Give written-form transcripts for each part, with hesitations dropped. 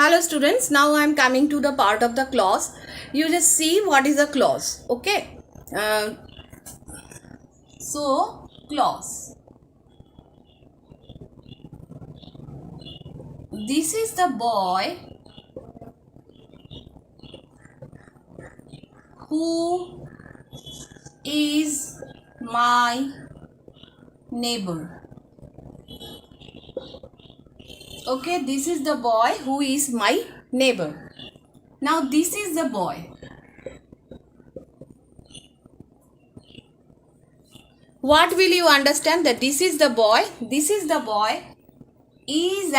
Hello students, now I am coming to the part of the clause. You just see what is a clause, okay? Uh, clause. This is the boy who is my neighbor. Okay, this is the boy who is my neighbor. Now this is the boy. What will you understand that this is the boy? This is the boy is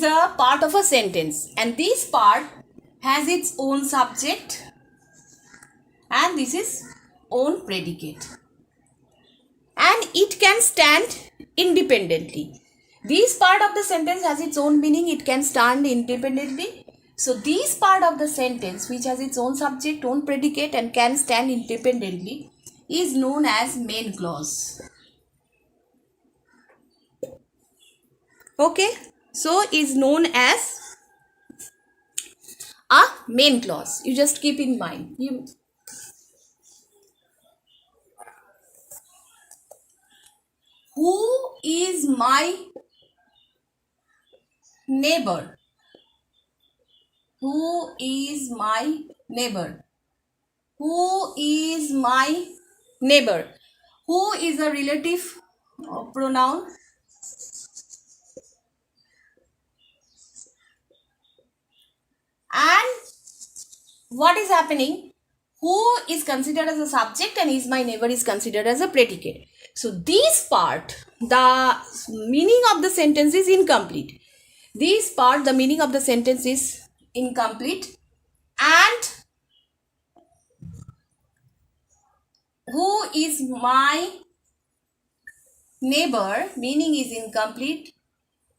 a part of a sentence, and this part has its own subject and this is own predicate, and it can stand independently. This part of the sentence has its own meaning, it can stand independently. So this part of the sentence which has its own subject, own predicate and can stand independently is known as main clause. Okay, so is known as a main clause. You just keep in mind. Who is my neighbor? Who is my neighbor? Who is my neighbor? Who is a relative pronoun. And what is happening? Who is considered as a subject and is my neighbor is considered as a predicate. So this part, the meaning of the sentence is incomplete. This part, the meaning of the sentence is incomplete, and who is my neighbor meaning is incomplete.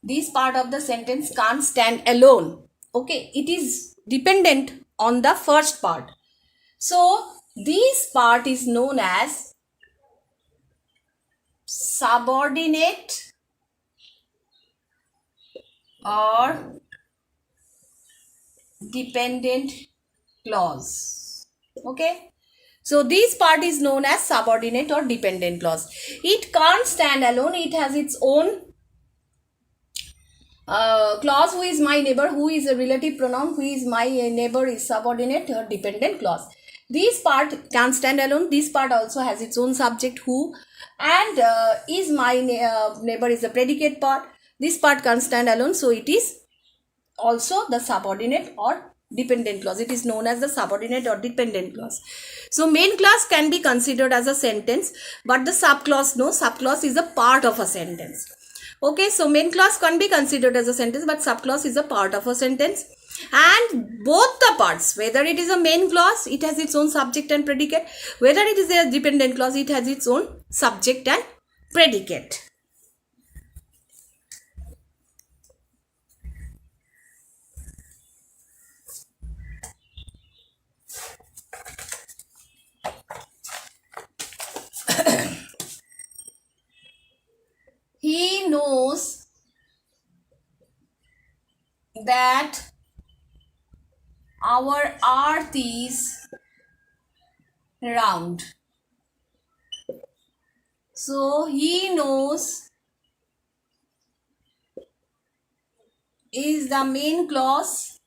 This part of the sentence can't stand alone. Okay, it is dependent on the first part. So this part is known as subordinate or dependent clause. Okay, so this part is known as subordinate or dependent clause. It can't stand alone, it has its own clause. Who is my neighbor, who is a relative pronoun, who is my neighbor is subordinate or dependent clause. This part can stand alone. This part also has its own subject who, and is my neighbor is a predicate part. This part can stand alone, so it is also the subordinate or dependent clause. It is known as the subordinate or dependent clause. So main clause can be considered as a sentence, but the subclause, no, subclause is a part of a sentence. Okay, so main clause can be considered as a sentence, but subclause is a part of a sentence. And both the parts, whether it is a main clause, it has its own subject and predicate. Whether it is a dependent clause, it has its own subject and predicate. He knows that our earth is round. So he knows is the main clause.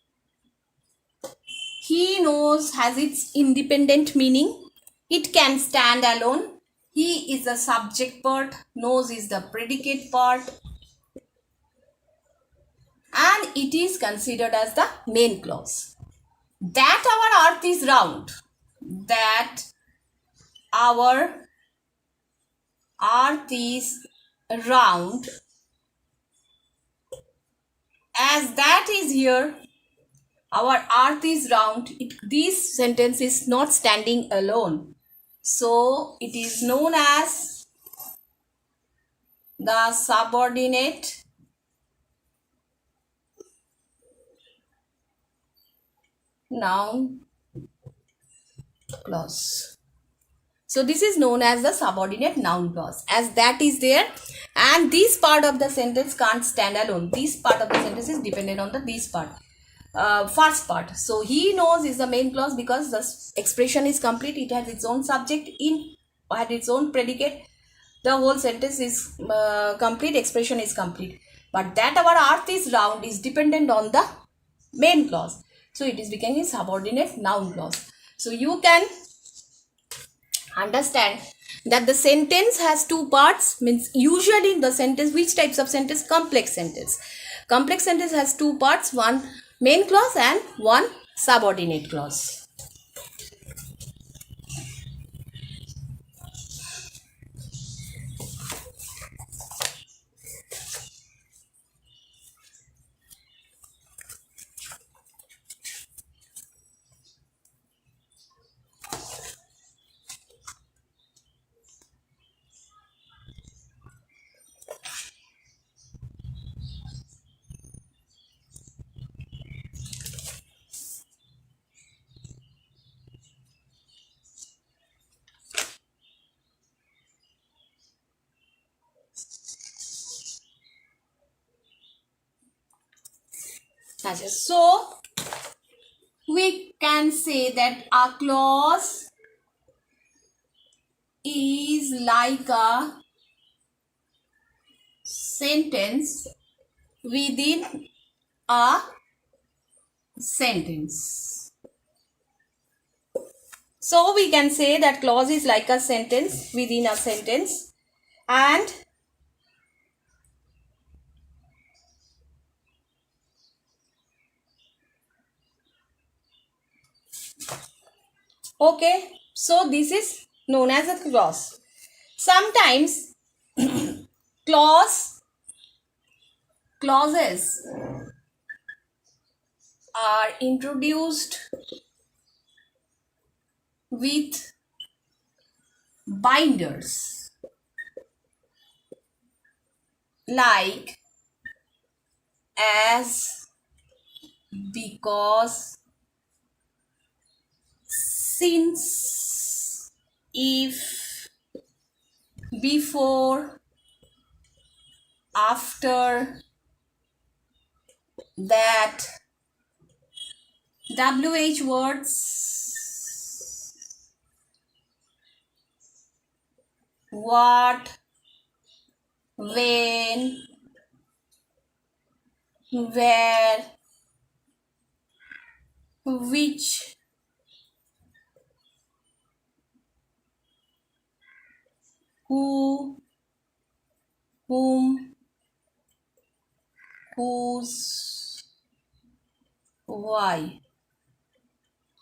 He knows has its independent meaning. It can stand alone. He is the subject part. Knows is the predicate part. And it is considered as the main clause. That our earth is round. That our earth is round. As that is here, our earth is round. This sentence is not standing alone. So it is known as the subordinate noun clause. So this is known as the subordinate noun clause, as that is there, and this part of the sentence can't stand alone. This part of the sentence is dependent on the this part, first part. So he knows is the main clause because the expression is complete. It has its own subject, had its own predicate. The whole sentence is complete. Expression is complete. But that our earth is round is dependent on the main clause. So it is becoming subordinate noun clause. So you can understand that the sentence has two parts, means usually the sentence, which types of sentence? Complex sentence. Complex sentence has two parts, one main clause and one subordinate clause. So we can say that a clause is like a sentence within a sentence. So we can say that clause is like a sentence within a sentence, and okay, so this is known as a clause. Sometimes clauses are introduced with binders, like as, because, since, if, before, after, that. WH words, what, when, where, which, who, whom, whose, why,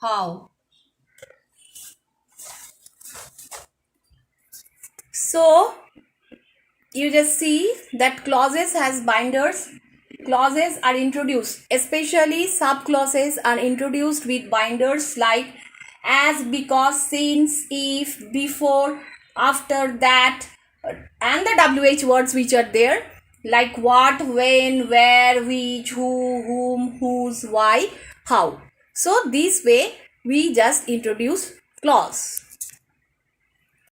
how. So you just see that clauses has binders. Clauses are introduced, especially subclauses are introduced with binders like as, because, since, if, before, after, that, and the WH words which are there, like what, when, where, which, who, whom, whose, why, how. So this way we just introduce clause.